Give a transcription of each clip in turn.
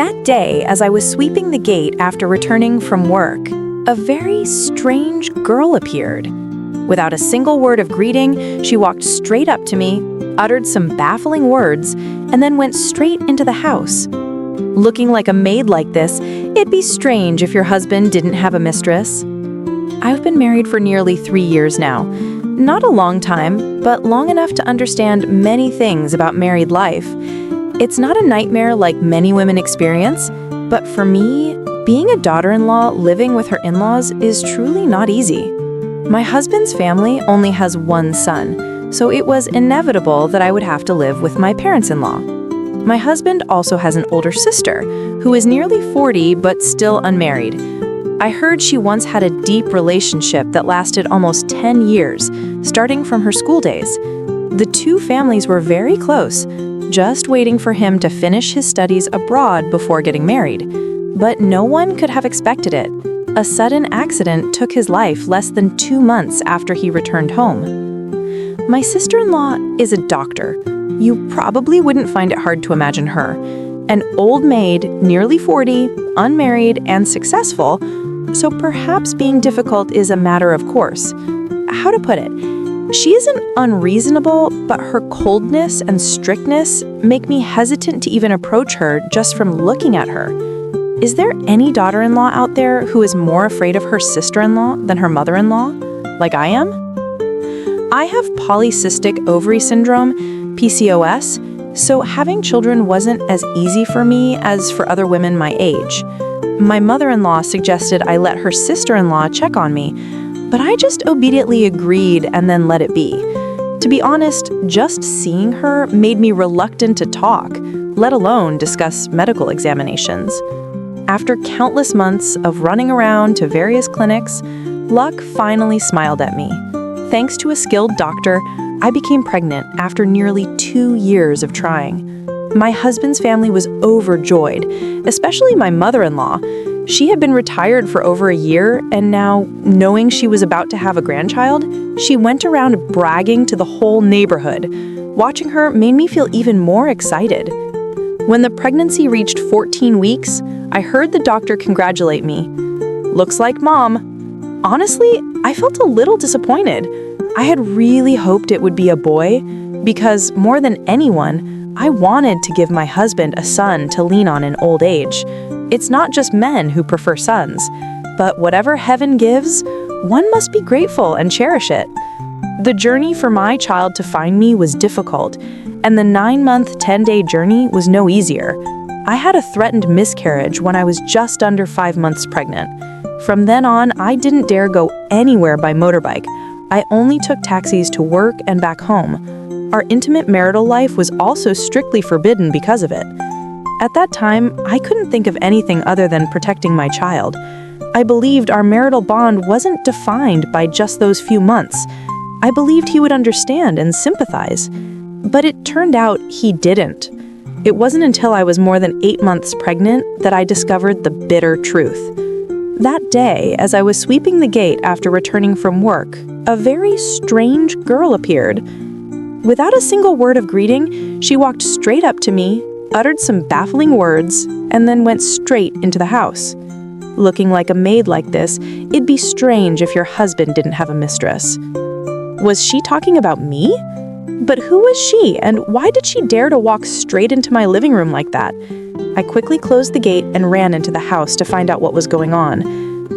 That day, as I was sweeping the gate after returning from work, a very strange girl appeared. Without a single word of greeting, she walked straight up to me, uttered some baffling words, and then went straight into the house. Looking like a maid like this, it'd be strange if your husband didn't have a mistress. I've been married for nearly 3 years now. Not a long time, but long enough to understand many things about married life. It's not a nightmare like many women experience, but for me, being a daughter-in-law living with her in-laws is truly not easy. My husband's family only has one son, so it was inevitable that I would have to live with my parents-in-law. My husband also has an older sister, who is nearly 40 but still unmarried. I heard she once had a deep relationship that lasted almost 10 years, starting from her school days. The two families were very close, just waiting for him to finish his studies abroad before getting married. But no one could have expected it. A sudden accident took his life less than 2 months after he returned home. My sister-in-law is a doctor. You probably wouldn't find it hard to imagine her. An old maid, nearly 40, unmarried, and successful, so perhaps being difficult is a matter of course. How to put it? She isn't unreasonable, but her coldness and strictness make me hesitant to even approach her just from looking at her. Is there any daughter-in-law out there who is more afraid of her sister-in-law than her mother-in-law, like I am? I have polycystic ovary syndrome, PCOS, so having children wasn't as easy for me as for other women my age. My mother-in-law suggested I let her sister-in-law check on me, but I just obediently agreed and then let it be. To be honest, just seeing her made me reluctant to talk, let alone discuss medical examinations. After countless months of running around to various clinics, luck finally smiled at me. Thanks to a skilled doctor, I became pregnant after nearly 2 years of trying. My husband's family was overjoyed, especially my mother-in-law. She had been retired for over a year, and now, knowing she was about to have a grandchild, she went around bragging to the whole neighborhood. Watching her made me feel even more excited. When the pregnancy reached 14 weeks, I heard the doctor congratulate me. "Looks like Mom." Honestly, I felt a little disappointed. I had really hoped it would be a boy, because more than anyone, I wanted to give my husband a son to lean on in old age. It's not just men who prefer sons, but whatever heaven gives, one must be grateful and cherish it. The journey for my child to find me was difficult, and the 9-month, 10-day journey was no easier. I had a threatened miscarriage when I was just under 5 months pregnant. From then on, I didn't dare go anywhere by motorbike. I only took taxis to work and back home. Our intimate marital life was also strictly forbidden because of it. At that time, I couldn't think of anything other than protecting my child. I believed our marital bond wasn't defined by just those few months. I believed he would understand and sympathize. But it turned out he didn't. It wasn't until I was more than 8 months pregnant that I discovered the bitter truth. That day, as I was sweeping the gate after returning from work, a very strange girl appeared. Without a single word of greeting, she walked straight up to me, uttered some baffling words, and then went straight into the house. Looking like a maid like this, it'd be strange if your husband didn't have a mistress. Was she talking about me? But who was she, and why did she dare to walk straight into my living room like that? I quickly closed the gate and ran into the house to find out what was going on.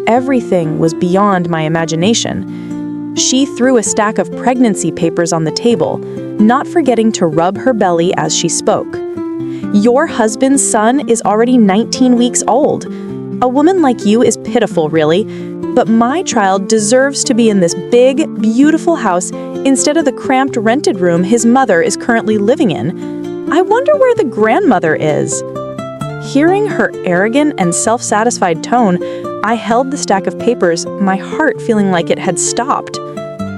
Everything was beyond my imagination. She threw a stack of pregnancy papers on the table, not forgetting to rub her belly as she spoke. "Your husband's son is already 19 weeks old. A woman like you is pitiful, really. But my child deserves to be in this big, beautiful house instead of the cramped rented room his mother is currently living in. I wonder where the grandmother is." Hearing her arrogant and self-satisfied tone, I held the stack of papers, my heart feeling like it had stopped.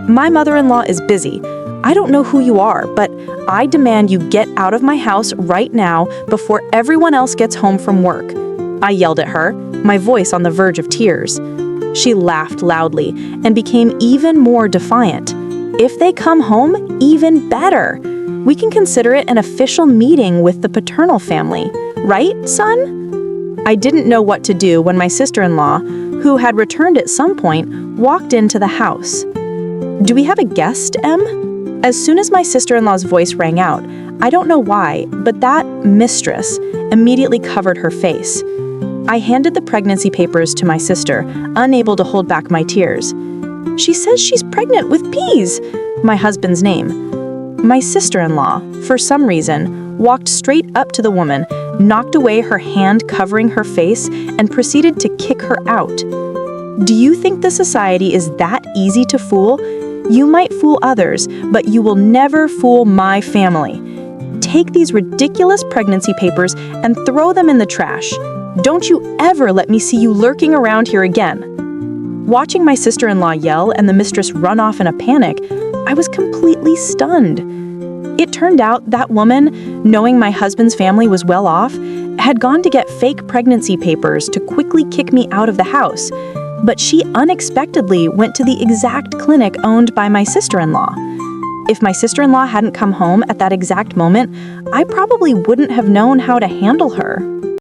"My mother-in-law is busy. I don't know who you are, but I demand you get out of my house right now before everyone else gets home from work," I yelled at her, my voice on the verge of tears. She laughed loudly and became even more defiant. "If they come home, even better. We can consider it an official meeting with the paternal family. right, son?" I didn't know what to do when my sister-in-law, who had returned at some point, walked into the house. "Do we have a guest, Em?" As soon as my sister-in-law's voice rang out, I don't know why, but that Mistress immediately covered her face. I handed the pregnancy papers to my sister, unable to hold back my tears. "She says she's pregnant with peas," my husband's name. My sister-in-law, for some reason, walked straight up to the woman, knocked away her hand covering her face, and proceeded to kick her out. Do you think the society is that easy to fool? You might fool others, but you will never fool my family. Take these ridiculous pregnancy papers and throw them in the trash. Don't you ever let me see you lurking around here again. Watching my sister-in-law yell and the mistress run off in a panic, I was completely stunned. It turned out that woman, knowing my husband's family was well off, had gone to get fake pregnancy papers to quickly kick me out of the house. But she unexpectedly went to the exact clinic owned by my sister-in-law. If my sister-in-law hadn't come home at that exact moment, I probably wouldn't have known how to handle her.